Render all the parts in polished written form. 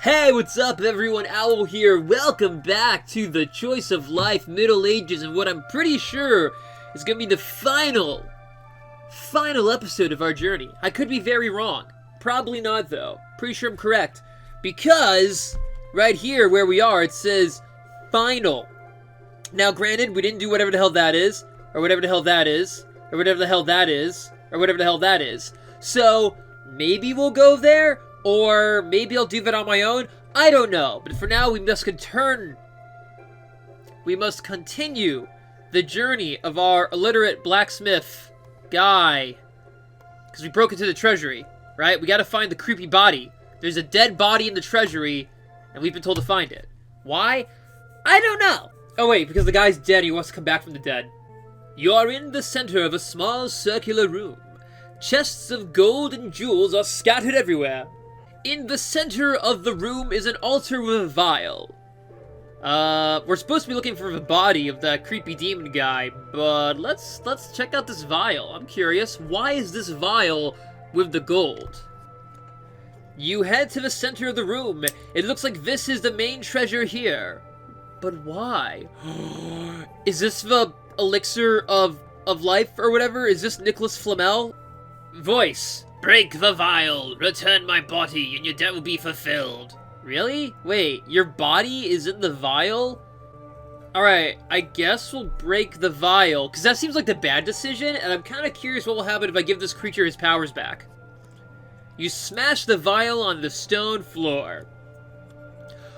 Hey, what's up everyone? Owl here. Welcome back to the Choice of Life Middle Ages and what I'm pretty sure is going to be the final episode of our journey. I could be very wrong. Probably not though. Pretty sure I'm correct. Because right here where we are, it says final. Now granted, we didn't do whatever the hell that is, or whatever the hell that is, or whatever the hell that is, or whatever the hell that is. So maybe we'll go there, or maybe I'll do that on my own. I don't know. But for now, we must continue the journey of our illiterate blacksmith guy. Because we broke into the treasury, right? We gotta find the creepy body. There's a dead body in the treasury, and we've been told to find it. Why? I don't know. Oh wait, because the guy's dead, he wants to come back from the dead. You are in the center of a small circular room. Chests of gold and jewels are scattered everywhere. In the center of the room is an altar with a vial. We're supposed to be looking for the body of that creepy demon guy, but let's check out this vial. I'm curious, why is this vial with the gold? You head to the center of the room. It looks like this is the main treasure here. But why? Is this the elixir of life or whatever? Is this Nicholas Flamel? Voice. Break the vial, return my body, and your debt will be fulfilled. Really? Wait, your body is in the vial? Alright, I guess we'll break the vial, because that seems like the bad decision, and I'm kind of curious what will happen if I give this creature his powers back. You smash the vial on the stone floor.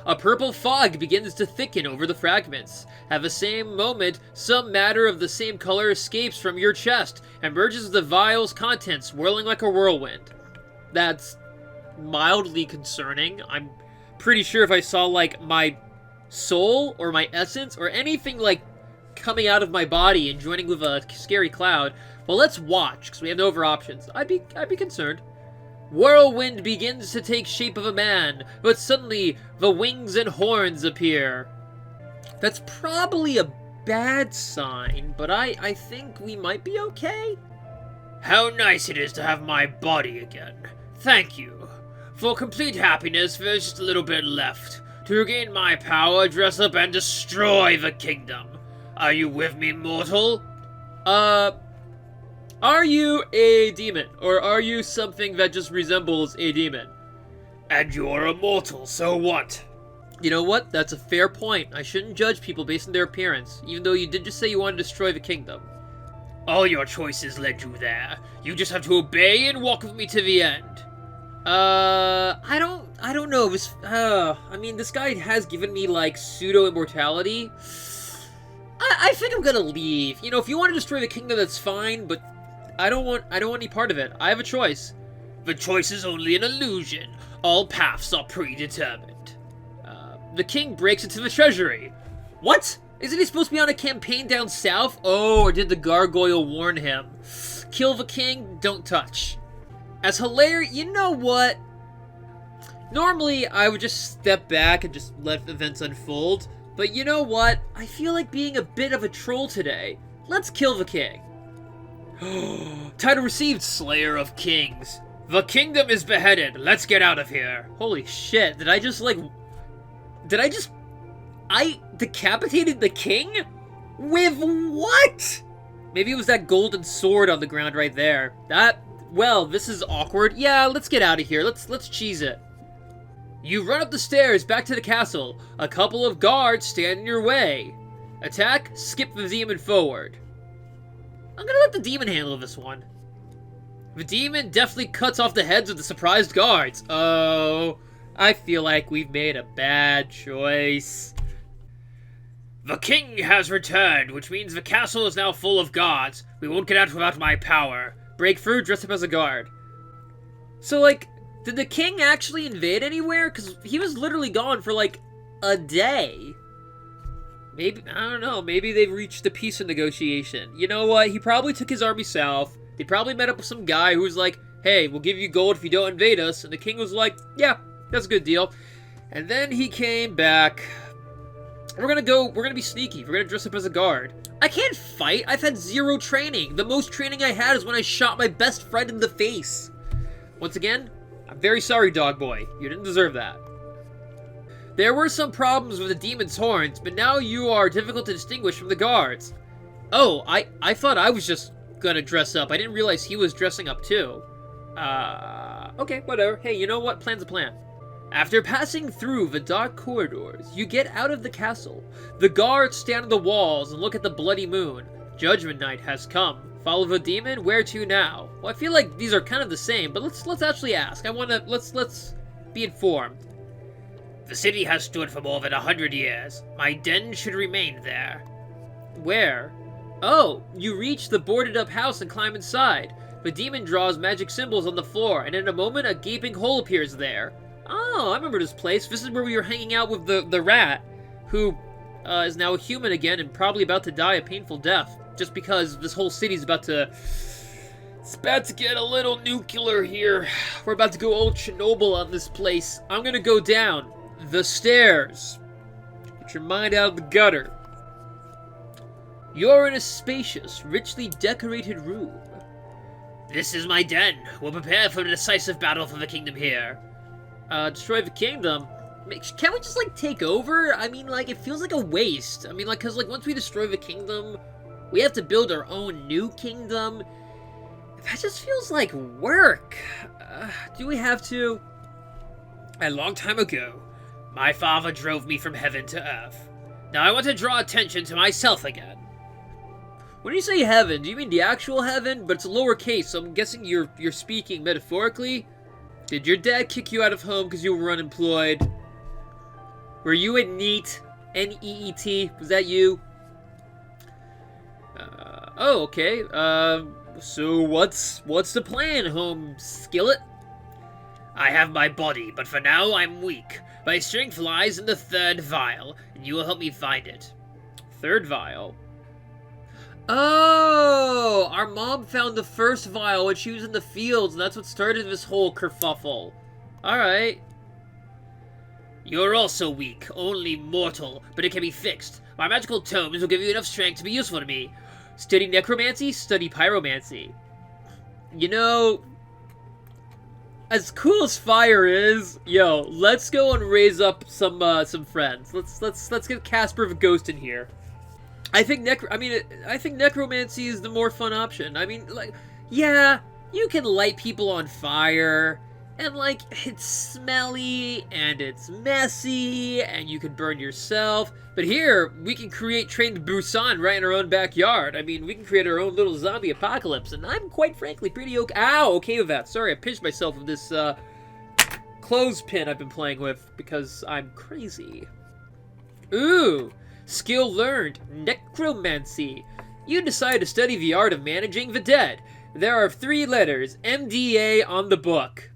A purple fog begins to thicken over the fragments. At the same moment, some matter of the same color escapes from your chest and merges the vial's contents, whirling like a whirlwind. That's mildly concerning. I'm pretty sure if I saw, like, my soul or my essence or anything, like, coming out of my body and joining with a scary cloud, well, let's watch, because we have no other options. I'd be concerned. Whirlwind begins to take shape of a man, but suddenly the wings and horns appear. That's probably a bad sign, but I think we might be okay. How nice it is to have my body again. Thank you. For complete happiness, there's just a little bit left. To regain my power, dress up and destroy the kingdom. Are you with me, mortal? Are you a demon, or are you something that just resembles a demon? And you're a mortal, so what? You know what? That's a fair point. I shouldn't judge people based on their appearance, even though you did just say you want to destroy the kingdom. All your choices led you there. You just have to obey and walk with me to the end. I don't know. I mean, this guy has given me, like, pseudo-immortality. I think I'm gonna leave. You know, if you want to destroy the kingdom, that's fine, but I don't want any part of it. I have a choice. The choice is only an illusion. All paths are predetermined. The king breaks into the treasury. What? Isn't he supposed to be on a campaign down south? Oh, or did the gargoyle warn him? Kill the king, don't touch. As hilarious, you know what? Normally, I would just step back and just let events unfold. But you know what? I feel like being a bit of a troll today. Let's kill the king. Title received, Slayer of Kings. The kingdom is beheaded. Let's get out of here. Holy shit. I decapitated the king? With what? Maybe it was that golden sword on the ground right there. Well, this is awkward. Yeah, let's get out of here. Let's cheese it. You run up the stairs back to the castle. A couple of guards stand in your way. Attack, skip the demon forward. I'm gonna let the demon handle this one. The demon definitely cuts off the heads of the surprised guards. Oh, I feel like we've made a bad choice. The king has returned, which means the castle is now full of guards. We won't get out without my power. Break through, dress up as a guard. So, like, did the king actually invade anywhere? Because he was literally gone for, like, a day. Maybe, I don't know, maybe they've reached a peace negotiation. You know what, he probably took his army south. They probably met up with some guy who was like, hey, we'll give you gold if you don't invade us. And the king was like, yeah, that's a good deal. And then he came back. We're gonna be sneaky. We're gonna dress up as a guard. I can't fight. I've had 0 training. The most training I had is when I shot my best friend in the face. Once again, I'm very sorry, dog boy. You didn't deserve that. There were some problems with the demon's horns, but now you are difficult to distinguish from the guards. Oh, I thought I was just gonna dress up. I didn't realize he was dressing up too. Okay, whatever. Hey, you know what? Plan's a plan. After passing through the dark corridors, you get out of the castle. The guards stand on the walls and look at the bloody moon. Judgment Night has come. Follow the demon? Where to now? Well, I feel like these are kind of the same, but let's actually ask. Let's be informed. The city has stood for more than 100 years. My den should remain there. Where? Oh, you reach the boarded-up house and climb inside. The demon draws magic symbols on the floor, and in a moment, a gaping hole appears there. Oh, I remember this place. This is where we were hanging out with the rat, who is now a human again and probably about to die a painful death, just because this whole city's about to... It's about to get a little nuclear here. We're about to go old Chernobyl on this place. I'm gonna go down the stairs. Get your mind out of the gutter. You're in a spacious, richly decorated room. This is my den. We'll prepare for a decisive battle for the kingdom here. Destroy the kingdom? Can't we just, like, take over? I mean, like, it feels like a waste. I mean, like, because, like, once we destroy the kingdom, we have to build our own new kingdom. That just feels like work. Do we have to? A long time ago, my father drove me from heaven to earth. Now I want to draw attention to myself again. When you say heaven, do you mean the actual heaven? But it's lowercase, so I'm guessing you're speaking metaphorically. Did your dad kick you out of home because you were unemployed? Were you a NEET? N-E-E-T? Was that you? Oh, okay. So what's the plan, home skillet? I have my body, but for now I'm weak. My strength lies in the third vial, and you will help me find it. Third vial? Oh! Our mom found the first vial when she was in the fields, and that's what started this whole kerfuffle. Alright. You're also weak, only mortal, but it can be fixed. My magical tomes will give you enough strength to be useful to me. Study necromancy, study pyromancy. You know, as cool as fire is, yo, let's go and raise up some friends. Let's get Casper the Ghost in here. I think necromancy is the more fun option. I mean, like, yeah, you can light people on fire, and, like, it's smelly, and it's messy, and you can burn yourself. But here, we can create Train to Busan right in our own backyard. I mean, we can create our own little zombie apocalypse, and I'm quite frankly pretty okay with that. Sorry, I pinched myself with this, clothespin I've been playing with, because I'm crazy. Ooh! Skill learned, necromancy. You decide to study the art of managing the dead. There are 3 letters, MDA on the book.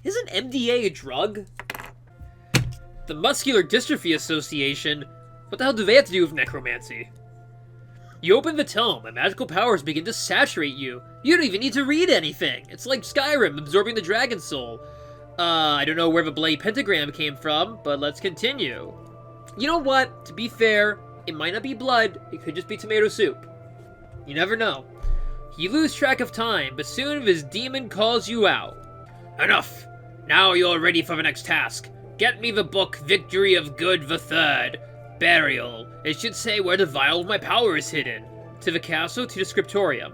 Isn't MDA a drug? The Muscular Dystrophy Association? What the hell do they have to do with necromancy? You open the tome, and magical powers begin to saturate you. You don't even need to read anything. It's like Skyrim absorbing the dragon soul. I don't know where the bloody pentagram came from, but let's continue. You know what? To be fair, it might not be blood. It could just be tomato soup. You never know. You lose track of time, but soon this demon calls you out. Enough! Now you're ready for the next task. Get me the book Victory of Good the Third. Burial. It should say where the vial of my power is hidden. To the castle, to the scriptorium.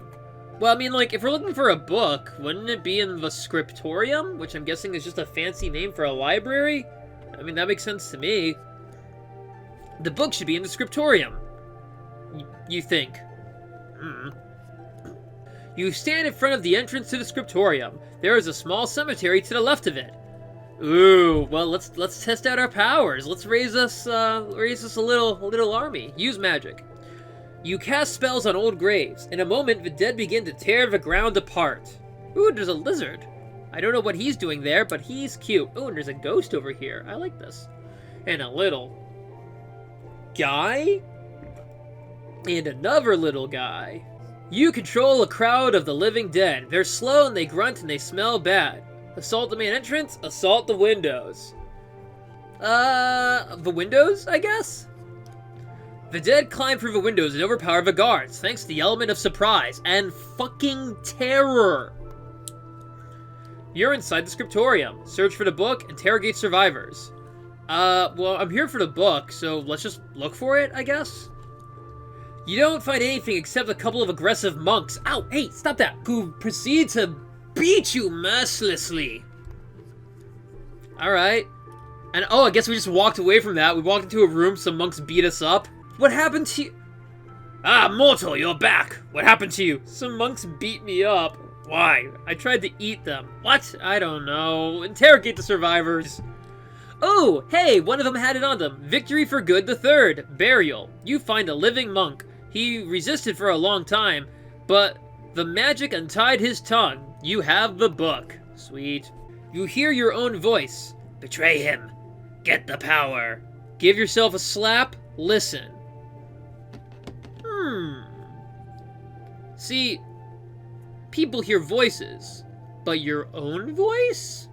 Well, I mean, like, if we're looking for a book, wouldn't it be in the scriptorium? Which I'm guessing is just a fancy name for a library? I mean, that makes sense to me. The book should be in the scriptorium. You think. You stand in front of the entrance to the scriptorium. There is a small cemetery to the left of it. Ooh, well, let's test out our powers. Let's raise us a little army. Use magic. You cast spells on old graves. In a moment, the dead begin to tear the ground apart. Ooh, there's a lizard. I don't know what he's doing there, but he's cute. Ooh, and there's a ghost over here. I like this. And a little guy? And another little guy. You control a crowd of the living dead. They're slow and they grunt and they smell bad. Assault the main entrance, assault the windows. The windows, I guess? The dead climb through the windows and overpower the guards, thanks to the element of surprise and fucking terror. You're inside the scriptorium. Search for the book, interrogate survivors. Well, I'm here for the book, so let's just look for it, I guess? You don't find anything except a couple of aggressive monks. Ow, hey, stop that! Who proceed to beat you mercilessly. Alright. And, oh, I guess we just walked away from that. We walked into a room, some monks beat us up. What happened to you? Ah, mortal, you're back! What happened to you? Some monks beat me up. Why? I tried to eat them. What? I don't know. Interrogate the survivors. Oh, hey, one of them had it on them. Victory for Good the Third. Burial. You find a living monk. He resisted for a long time, but the magic untied his tongue. You have the book. Sweet. You hear your own voice. Betray him. Get the power. Give yourself a slap. Listen. See, people hear voices, but your own voice?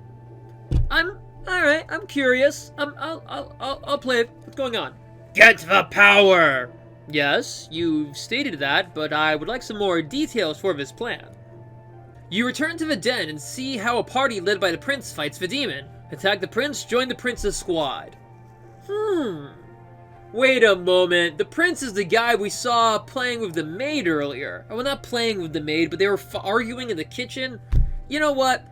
Alright, I'm curious. I'll play it. What's going on? Get the power! Yes, you've stated that, but I would like some more details for this plan. You return to the den and see how a party led by the prince fights the demon. Attack the prince, join the prince's squad. Wait a moment. The prince is the guy we saw playing with the maid earlier. Well, not playing with the maid, but they were arguing in the kitchen. You know what?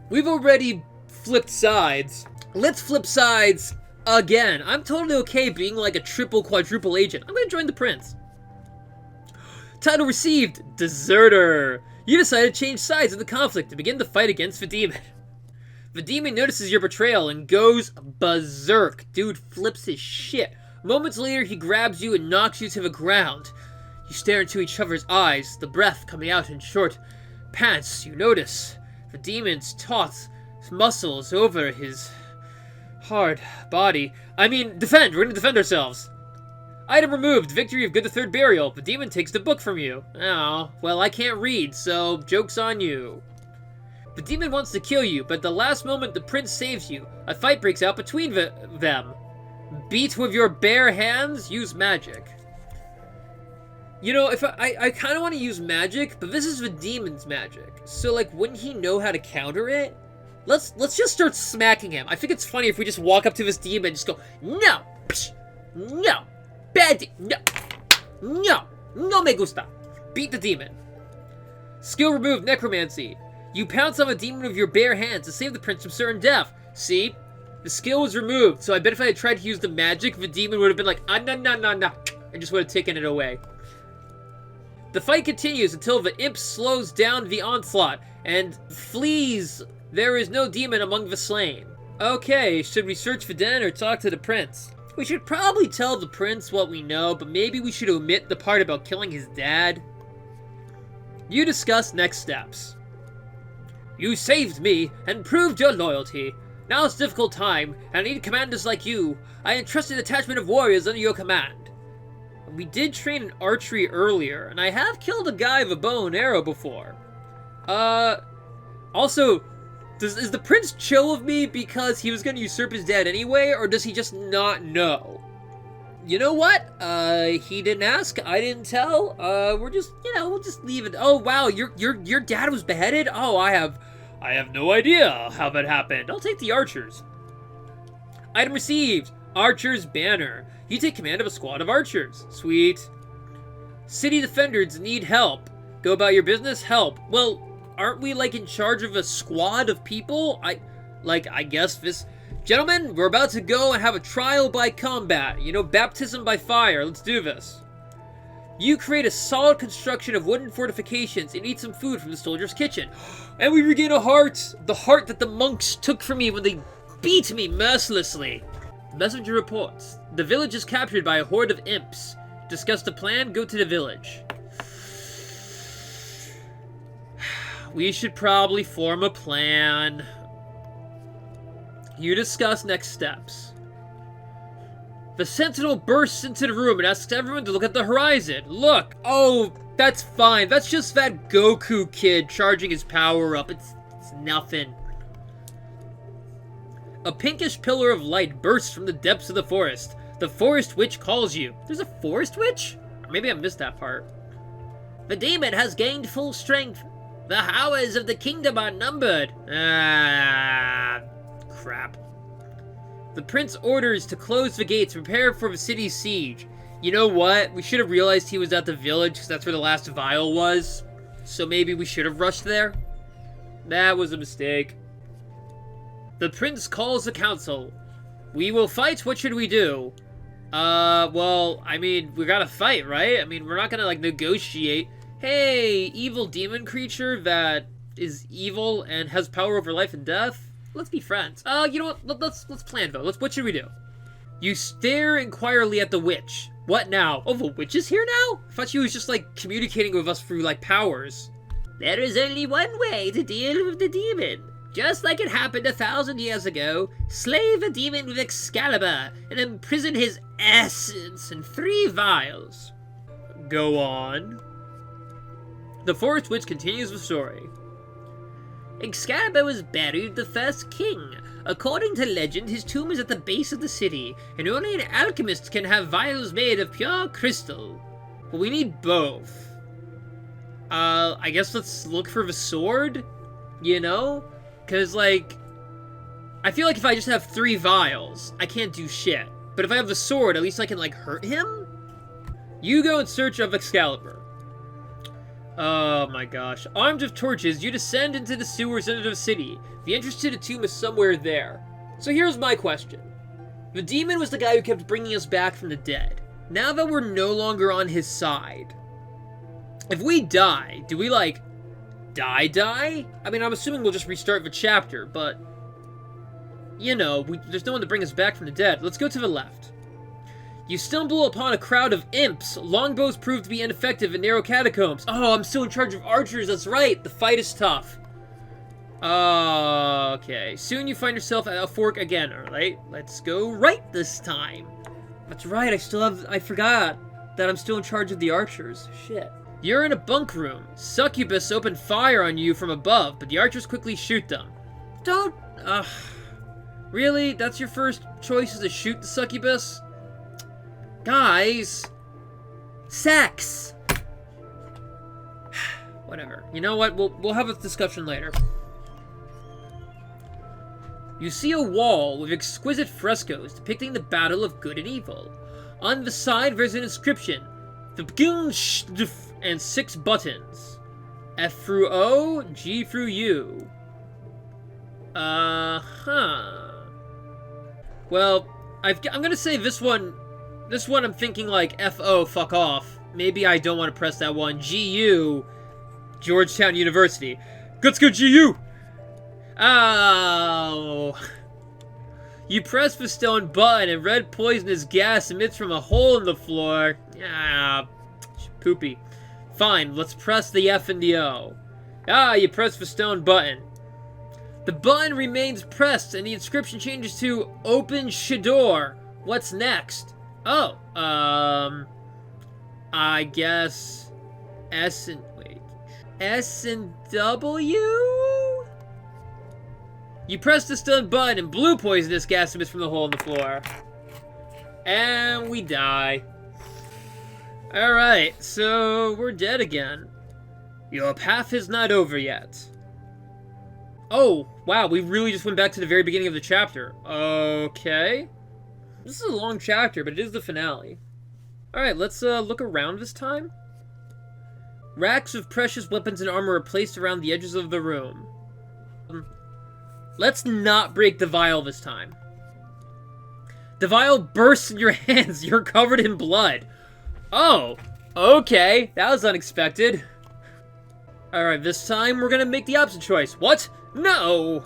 We've already flipped sides. Let's flip sides again. I'm totally okay being like a triple, quadruple agent. I'm gonna join the prince. Title received, Deserter. You decide to change sides in the conflict to begin the fight against the demon. The demon notices your betrayal and goes berserk. Dude flips his shit. Moments later, he grabs you and knocks you to the ground. You stare into each other's eyes, the breath coming out in short pants. You notice the demon's taut muscles over his hard body. I mean, defend! We're gonna defend ourselves! Item removed. Victory of Good the Third Burial. The demon takes the book from you. Oh, well, I can't read, so joke's on you. The demon wants to kill you, but at the last moment the prince saves you. A fight breaks out between them. Beat with your bare hands, use magic. You know, if I kind of want to use magic, but this is the demon's magic. So, like, wouldn't he know how to counter it? Let's just start smacking him. I think it's funny if we just walk up to this demon and just go, no, psh, no, bad, no, no, no me gusta. Beat the demon. Skill removed, necromancy. You pounce on a demon with your bare hands to save the prince from certain death. See? The skill was removed, so I bet if I had tried to use the magic, the demon would have been like, ah, no, no, no, no, and just would have taken it away. The fight continues until the imp slows down the onslaught and flees. There is no demon among the slain. Okay, should we search the den or talk to the prince? We should probably tell the prince what we know, but maybe we should omit the part about killing his dad. You discuss next steps. You saved me and proved your loyalty. Now it's a difficult time, and I need commanders like you. I entrusted a detachment of warriors under your command. We did train in archery earlier, and I have killed a guy with a bow and arrow before. Also, is the prince chill with me because he was going to usurp his dad anyway, or does he just not know? You know what? He didn't ask, I didn't tell. We're just, we'll just leave it. Oh, wow, your dad was beheaded? Oh, I have no idea how that happened. I'll take the archers. Item received. Archer's banner. You take command of a squad of archers. Sweet. City defenders need help. Go about your business. Help. Well, aren't we like in charge of a squad of people? I guess this... Gentlemen, we're about to go and have a trial by combat. Baptism by fire. Let's do this. You create a solid construction of wooden fortifications and eat some food from the soldier's kitchen. And we regain a heart. The heart that the monks took from me when they beat me mercilessly. Messenger reports. The village is captured by a horde of imps. Discuss the plan. Go to the village. We should probably form a plan. You discuss next steps. The sentinel bursts into the room and asks everyone to look at the horizon. Look! Oh, that's fine. That's just that Goku kid charging his power up. It's nothing. A pinkish pillar of light bursts from the depths of the forest. The forest witch calls you. There's a forest witch? Or maybe I missed that part. The demon has gained full strength. The hours of the kingdom are numbered. Ah, crap. The prince orders to close the gates, prepare for the city's siege. You know what? We should have realized he was at the village, because that's where the last vial was. So maybe we should have rushed there? That was a mistake. The prince calls the council. We will fight, what should we do? Well, I mean, we gotta fight, right? I mean, we're not gonna, like, negotiate. Hey, evil demon creature that is evil and has power over life and death. Let's be friends. You know what? Let's plan, though. What should we do? You stare inquirely at the witch. What now? Oh, the witch is here now? I thought she was just, like, communicating with us through, like, powers. There is only one way to deal with the demon. Just like it happened 1,000 years ago, slay the demon with Excalibur and imprison his essence in 3 vials. Go on. The Forest Witch continues the story. Excalibur was buried the first king. According to legend, his tomb is at the base of the city, and only an alchemist can have vials made of pure crystal. Well, we need both. I guess let's look for the sword, you know? Because, like, I feel like if I just have 3 vials, I can't do shit. But if I have the sword, at least I can, like, hurt him? You go in search of Excalibur. Oh my gosh. Armed with torches, you descend into the sewers under the city. The entrance to the tomb is somewhere there. So here's my question. The demon was the guy who kept bringing us back from the dead. Now that we're no longer on his side, if we die, do we, like, die? I mean, I'm assuming we'll just restart the chapter, but, you know, there's no one to bring us back from the dead. Let's go to the left. You stumble upon a crowd of imps. Longbows prove to be ineffective in narrow catacombs. Oh, I'm still in charge of archers, that's right. The fight is tough. Okay. Soon you find yourself at a fork again, alright? Let's go right this time. That's right, I forgot that I'm still in charge of the archers. Shit. You're in a bunk room. Succubus open fire on you from above, but the archers quickly shoot them. Don't... Really? That's your first choice, is to shoot the succubus? Guys! Sex! Whatever. You know what? We'll have a discussion later. You see a wall with exquisite frescoes depicting the battle of good and evil. On the side, there's an inscription. And 6 buttons. F through O, G through U. Well, I'm gonna say this one I'm thinking like F-O, fuck off. Maybe I don't want to press that one. G-U, Georgetown University. Let's go G-U! Oh. You press the stone button and red poisonous gas emits from a hole in the floor. Ah, poopy. Fine, let's press the F and the O. You press the stone button. The button remains pressed and the inscription changes to Open Shador. What's next? Oh, I guess S and W? You press the stun button and blue poisonous gas emits from the hole in the floor. And we die. Alright, so we're dead again. Your path is not over yet. Oh, wow, we really just went back to the very beginning of the chapter. Okay. This is a long chapter, but it is the finale. Alright, let's look around this time. Racks of precious weapons and armor are placed around the edges of the room. Let's not break the vial this time. The vial bursts in your hands. You're covered in blood. Oh, okay. That was unexpected. Alright, this time we're gonna make the opposite choice. What? No!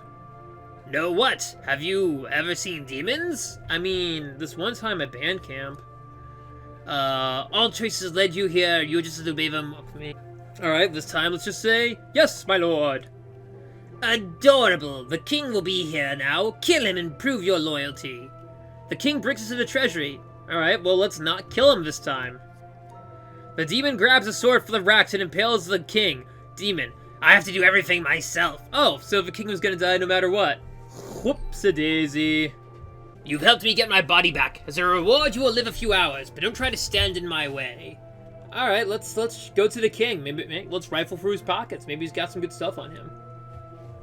No what? Have you ever seen demons? I mean, this one time at band camp. All choices led you here. You just obey them. Alright, this time let's just say, yes, my lord. Adorable. The king will be here now. Kill him and prove your loyalty. The king brings us to the treasury. Alright, well, let's not kill him this time. The demon grabs a sword from the racks and impales the king. Demon, I have to do everything myself. Oh, so the king was gonna die no matter what. Whoops-a-daisy. You've helped me get my body back. As a reward, you will live a few hours, but don't try to stand in my way. Alright, let's go to the king. Maybe let's rifle through his pockets. Maybe he's got some good stuff on him.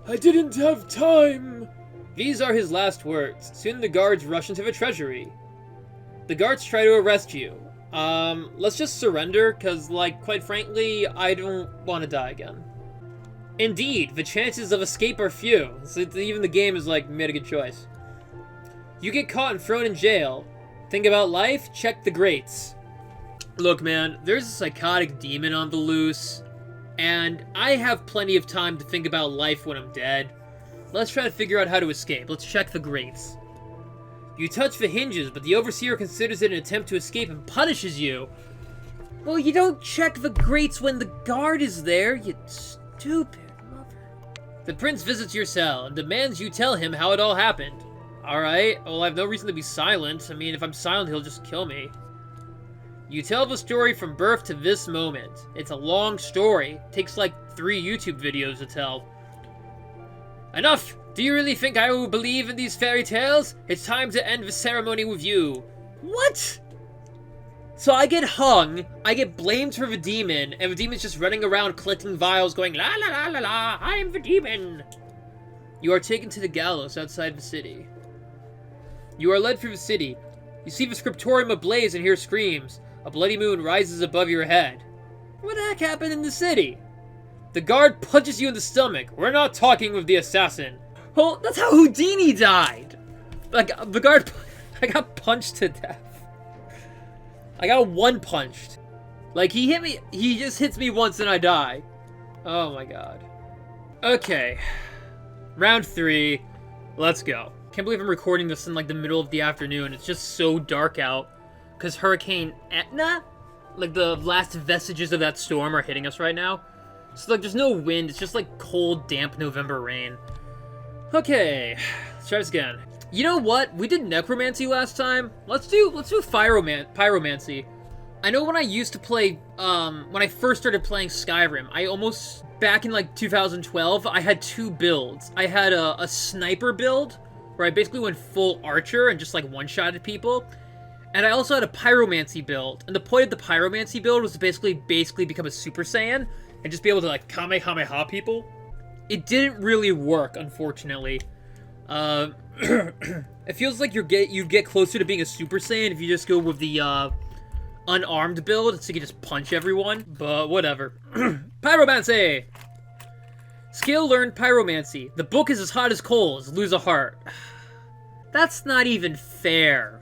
I didn't have time. These are his last words. Soon the guards rush into the treasury. The guards try to arrest you. Let's just surrender, because, like, quite frankly, I don't want to die again. Indeed, the chances of escape are few. So even the game is like, made a good choice. You get caught and thrown in jail. Think about life? Check the grates. Look, man, there's a psychotic demon on the loose, and I have plenty of time to think about life when I'm dead. Let's try to figure out how to escape. Let's check the grates. You touch the hinges, but the overseer considers it an attempt to escape and punishes you. Well, you don't check the grates when the guard is there, you stupid mother. The prince visits your cell and demands you tell him how it all happened. Alright, well, I have no reason to be silent. I mean, if I'm silent, he'll just kill me. You tell the story from birth to this moment. It's a long story. It takes like 3 YouTube videos to tell. Enough! Do you really think I will believe in these fairy tales? It's time to end the ceremony with you. What? So I get hung, I get blamed for the demon, and the demon's just running around collecting vials going, la la la la la, I am the demon. You are taken to the gallows outside the city. You are led through the city. You see the scriptorium ablaze and hear screams. A bloody moon rises above your head. What the heck happened in the city? The guard punches you in the stomach. We're not talking with the assassin. Oh, that's how Houdini died. Like, the guard... I got punched to death. I got one-punched. Like, he hit me... He just hits me once and I die. Oh my god. Okay. Round 3. Let's go. Can't believe I'm recording this in, like, the middle of the afternoon. It's just so dark out. Because Hurricane Etna? Like, the last vestiges of that storm are hitting us right now. So, like, there's no wind. It's just, like, cold, damp November rain. Okay. Let's try this again. You know what? We did necromancy last time. Let's do pyromancy. I know when I used to play, when I first started playing Skyrim, back in, like, 2012, I had 2 builds. I had a sniper build, where I basically went full archer and just, like, one-shotted people. And I also had a pyromancy build. And the point of the pyromancy build was to basically become a Super Saiyan and just be able to, like, Kamehameha people. It didn't really work, unfortunately. It feels like you get closer to being a Super Saiyan if you just go with the, unarmed build, so you can just punch everyone. But whatever. Pyromancy! Skill learned pyromancy. The book is as hot as coals. Lose a heart. That's not even fair.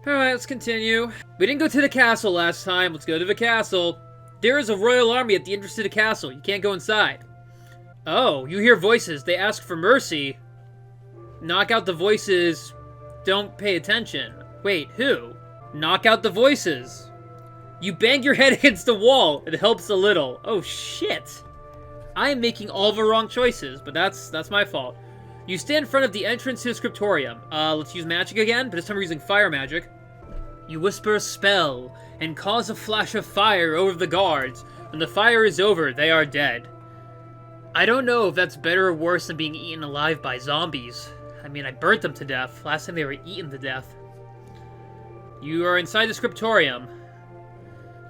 Alright, let's continue. We didn't go to the castle last time. Let's go to the castle. There is a royal army at the entrance to the castle. You can't go inside. Oh, you hear voices. They ask for mercy. Knock out the voices. Don't pay attention. Wait, who? Knock out the voices. You bang your head against the wall. It helps a little. Oh, shit. I am making all the wrong choices, but that's my fault. You stand in front of the entrance to the scriptorium. Let's use magic again, but this time we're using fire magic. You whisper a spell, and cause a flash of fire over the guards. When the fire is over, they are dead. I don't know if that's better or worse than being eaten alive by zombies. I mean, I burnt them to death. Last time they were eaten to death. You are inside the scriptorium.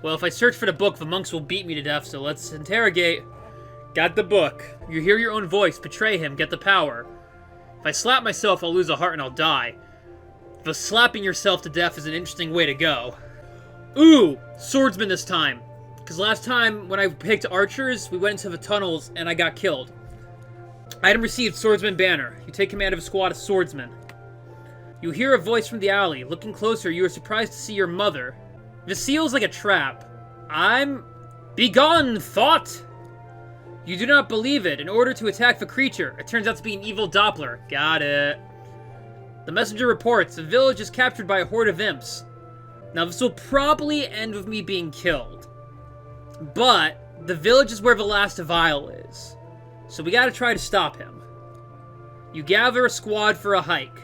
Well, if I search for the book, the monks will beat me to death, so let's interrogate. Got the book. You hear your own voice. Betray him. Get the power. If I slap myself, I'll lose a heart and I'll die. The slapping yourself to death is an interesting way to go. Ooh! Swordsman this time. Because last time, when I picked archers, we went into the tunnels and I got killed. Item received, Swordsman banner. You take command of a squad of swordsmen. You hear a voice from the alley. Looking closer, you are surprised to see your mother. The seal's like a trap. Begone, thought! You do not believe it. In order to attack the creature, it turns out to be an evil Doppler. Got it. The messenger reports, the village is captured by a horde of imps. Now, this will probably end with me being killed. But, the village is where the last vial is. So we gotta try to stop him. You gather a squad for a hike.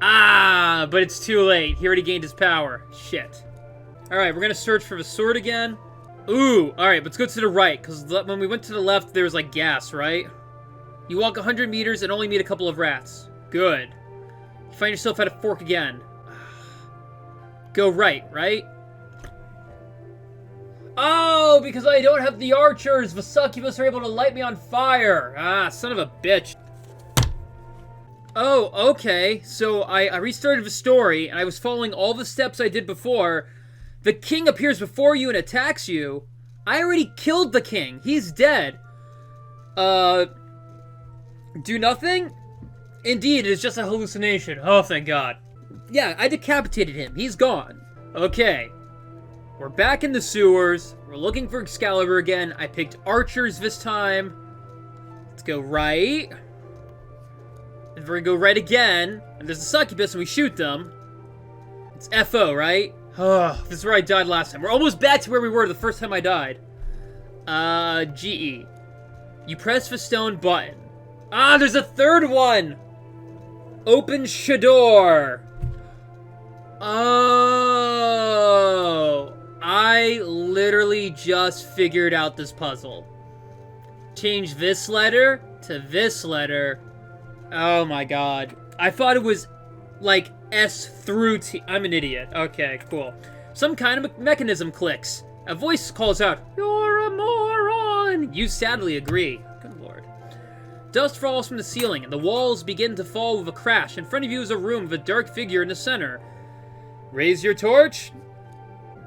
Ah, but it's too late. He already gained his power. Shit. Alright, we're gonna search for the sword again. Ooh, alright, let's go to the right, because when we went to the left, there was, like, gas, right? You walk 100 meters and only meet a couple of rats. Good. You find yourself at a fork again. Go right? Oh, because I don't have the archers! The succubus are able to light me on fire! Ah, son of a bitch. Oh, okay. So I restarted the story, and I was following all the steps I did before. The king appears before you and attacks you. I already killed the king. He's dead. Do nothing? Indeed, it is just a hallucination. Oh, thank God. Yeah, I decapitated him. He's gone. Okay. We're back in the sewers. We're looking for Excalibur again. I picked archers this time. Let's go right. And we're gonna go right again. And there's a succubus and we shoot them. It's FO, right? Oh, this is where I died last time. We're almost back to where we were the first time I died. GE. You press the stone button. Ah, there's a third one! Open Shador. Oh, I literally just figured out this puzzle. Change this letter to this letter. Oh my God. I thought it was like S through T. I'm an idiot. Okay, cool. Some kind of mechanism clicks. A voice calls out, "You're a moron!" You sadly agree. Good Lord. Dust falls from the ceiling, and the walls begin to fall with a crash. In front of you is a room with a dark figure in the center. Raise your torch.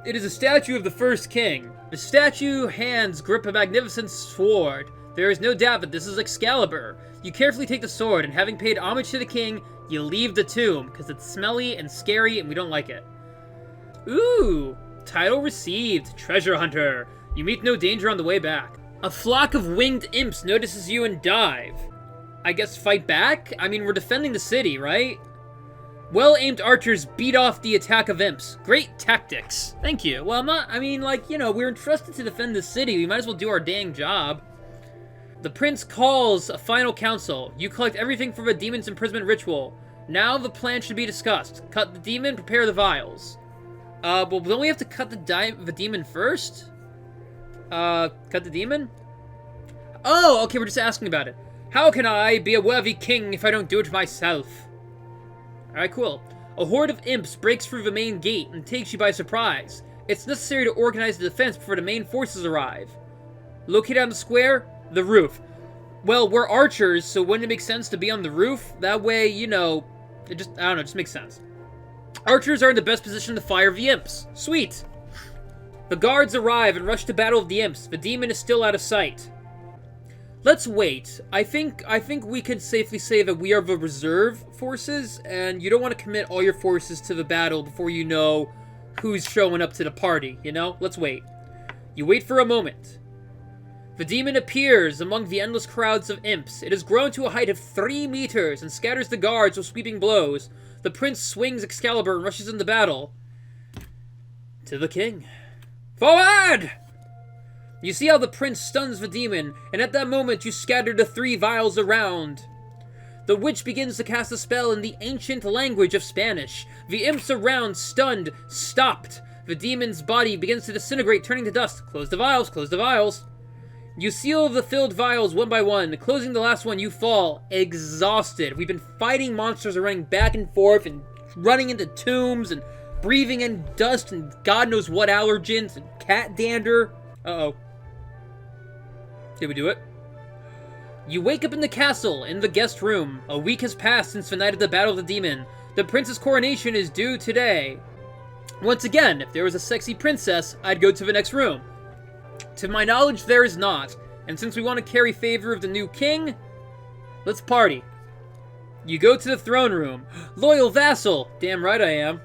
It is a statue of the first king. The statue hands grip a magnificent sword. There is no doubt that this is Excalibur. You carefully take the sword, and having paid homage to the king, you leave the tomb, because it's smelly and scary, and we don't like it. Ooh! Title received. Treasure Hunter. You meet no danger on the way back. A flock of winged imps notices you and dive. I guess fight back? I mean, we're defending the city, right? Well-aimed archers beat off the attack of imps. Great tactics. Thank you. Well, we're entrusted to defend the city. We might as well do our dang job. The prince calls a final council. You collect everything for the demon's imprisonment ritual. Now the plan should be discussed. Cut the demon, prepare the vials. Well, don't we have to cut the demon first? Cut the demon? Oh, okay, we're just asking about it. How can I be a worthy king if I don't do it myself? Alright, cool. A horde of imps breaks through the main gate and takes you by surprise. It's necessary to organize the defense before the main forces arrive. Located on the square, the roof. Well, we're archers, so wouldn't it make sense to be on the roof? That way, it just makes sense. Archers are in the best position to fire the imps. Sweet! The guards arrive and rush to battle with the imps. The demon is still out of sight. Let's wait. I think we can safely say that we are the reserve forces, and you don't want to commit all your forces to the battle before you know who's showing up to the party, Let's wait. You wait for a moment. The demon appears among the endless crowds of imps. It has grown to a height of 3 meters and scatters the guards with sweeping blows. The prince swings Excalibur and rushes into battle. To the king. Forward! You see how the prince stuns the demon, and at that moment you scatter the 3 vials around. The witch begins to cast a spell in the ancient language of Spanish. The imps around, stunned, stopped. The demon's body begins to disintegrate, turning to dust. Close the vials, close the vials. You seal the filled vials one by one. Closing the last one, you fall, exhausted. We've been fighting monsters and running back and forth and running into tombs and breathing in dust and God knows what allergens and cat dander. Uh-oh. Did we do it? You wake up in the castle, in the guest room. A week has passed since the night of the battle of the demon. The prince's coronation is due today. Once again, if there was a sexy princess, I'd go to the next room. To my knowledge, there is not. And since we want to carry favor of the new king, let's party. You go to the throne room. Loyal vassal. Damn right I am.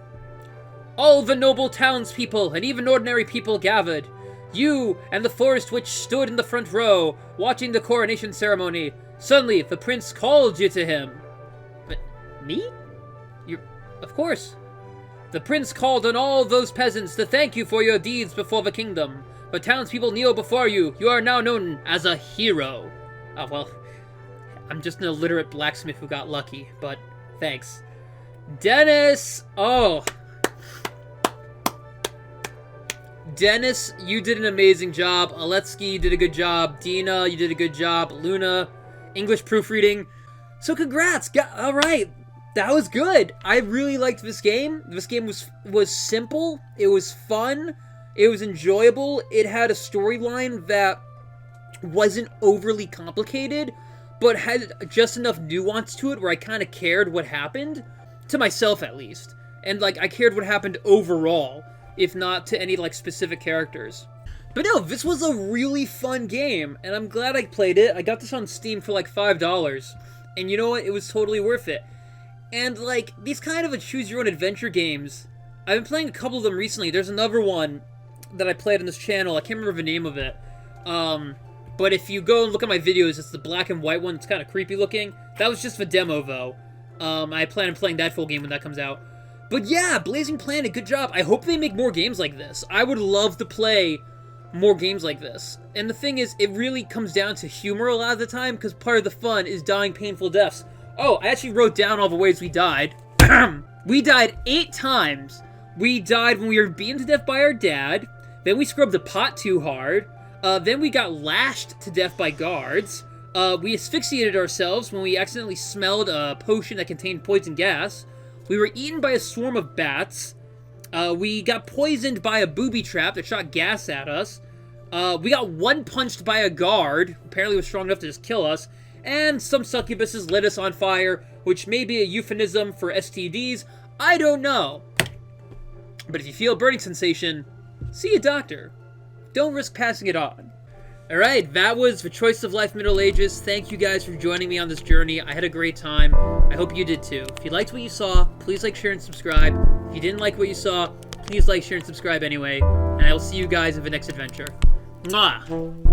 All the noble townspeople and even ordinary people gathered. You and the forest witch stood in the front row, watching the coronation ceremony. Suddenly, the prince called you to him. But me? Of course. The prince called on all those peasants to thank you for your deeds before the kingdom. The townspeople kneel before you. You are now known as a hero. Oh, well, I'm just an illiterate blacksmith who got lucky, but thanks. Denis! Oh. Denis, you did an amazing job. Aleksey, you did a good job. Dina, you did a good job. Luna, English proofreading. So congrats. All right. That was good. I really liked this game. This game was simple. It was fun. It was enjoyable. It had a storyline that wasn't overly complicated, but had just enough nuance to it where I kind of cared what happened, to myself at least. And, like, I cared what happened overall, if not to any, like, specific characters. But no, this was a really fun game, and I'm glad I played it. I got this on Steam for, like, $5, and you know what? It was totally worth it. And, like, these kind of choose-your-own-adventure games, I've been playing a couple of them recently. There's another one that I played on this channel. I can't remember the name of it. But if you go and look at my videos, it's the black and white one. It's kind of creepy looking. That was just the demo, though. I plan on playing that full game when that comes out. But yeah, Blazing Planet, good job. I hope they make more games like this. I would love to play more games like this. And the thing is, it really comes down to humor a lot of the time, because part of the fun is dying painful deaths. Oh, I actually wrote down all the ways we died. We died 8 times. We died when we were beaten to death by our dad. Then we scrubbed the pot too hard. Then we got lashed to death by guards. We asphyxiated ourselves when we accidentally smelled a potion that contained poison gas. We were eaten by a swarm of bats. We got poisoned by a booby trap that shot gas at us. We got one-punched by a guard. Apparently was strong enough to just kill us. And some succubuses lit us on fire, which may be a euphemism for STDs. I don't know. But if you feel a burning sensation, see a doctor. Don't risk passing it on. Alright, that was The Choice of Life Middle Ages. Thank you guys for joining me on this journey. I had a great time. I hope you did too. If you liked what you saw, please like, share, and subscribe. If you didn't like what you saw, please like, share, and subscribe anyway. And I will see you guys in the next adventure. Mwah!